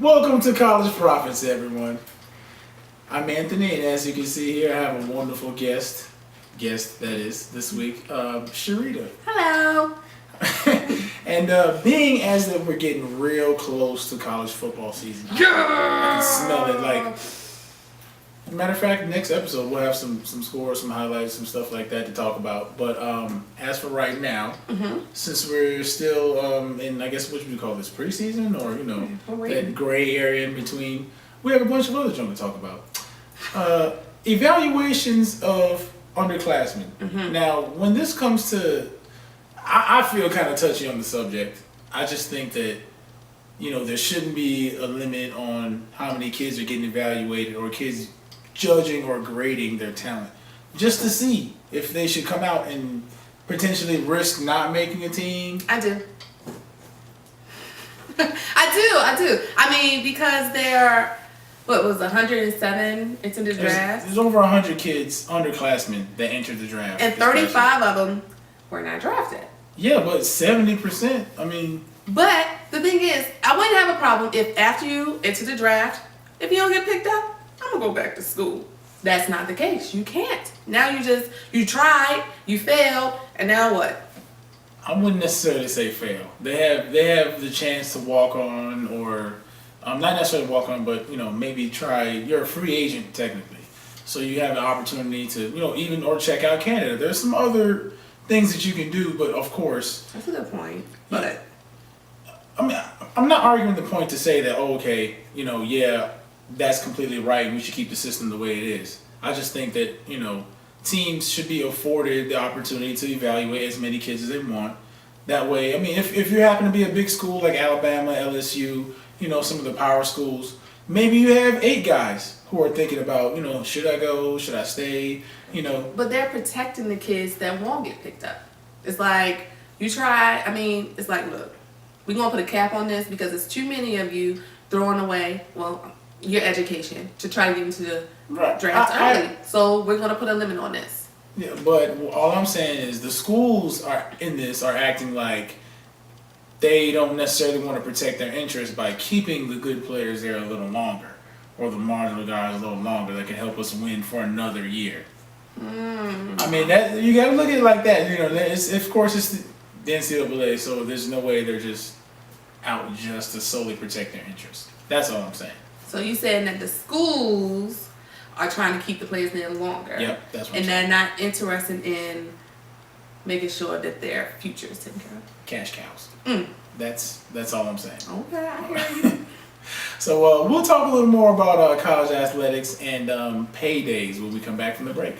Welcome to College Profits, everyone. I'm Anthony, and as you can see here, I have a wonderful guest that is, this week, Sherita. Hello. And being as that we're getting real close to college football season, I can smell it. Like, matter of fact, next episode we'll have some scores, some highlights, some stuff like that to talk about. But as for right now, since we're still in, I guess, what would you call this, preseason, or that gray area in between, we have a bunch of other junk to talk about. Evaluations of underclassmen. Now, when this comes to, I feel kind of touchy on the subject. I just think that there shouldn't be a limit on how many kids are getting evaluated or kids judging or grading their talent, just to see if they should come out and potentially risk not making a team. I do. I do. I mean, because there, what was 107 into the draft? There's over 100 kids, underclassmen, that entered the draft. And 35 of them were not drafted. Yeah, but 70%, I mean... But the thing is, I wouldn't have a problem if after you enter the draft, if you don't get picked up, I'm going to go back to school. That's not the case. You can't. Now you tried, you failed, and now what? I wouldn't necessarily say fail. They have the chance to walk on, or not necessarily walk on, but maybe try. You're a free agent technically, so you have the opportunity to even or check out Canada. There's some other things that you can do, but of course that's a good point. But I mean, I'm not arguing the point to say that that's completely right. We should keep the system the way it is. I just think that teams should be afforded the opportunity to evaluate as many kids as they want. That way, I mean, if you happen to be a big school like Alabama, LSU, some of the power schools, maybe you have 8 guys who are thinking about, should I go, should I stay, But they're protecting the kids that won't get picked up. It's like, you try, I mean, it's like, look, we're going to put a cap on this because it's too many of you throwing away, your education to try to get into the draft early. So we're going to put a limit on this. Yeah, but all I'm saying is the schools are acting like they don't necessarily want to protect their interests by keeping the good players there a little longer, or the marginal guys a little longer that can help us win for another year. I mean, that you got to look at it like that. Of course, it's the NCAA, so there's no way they're just out just to solely protect their interests. That's all I'm saying. So you saying that the schools are trying to keep the players there longer. Yep, that's what and I'm they're saying. not interested in making sure that their future is taken care of. Cash cows. That's all I'm saying. Okay, I hear you. So we'll talk a little more about college athletics and paydays when we come back from the break.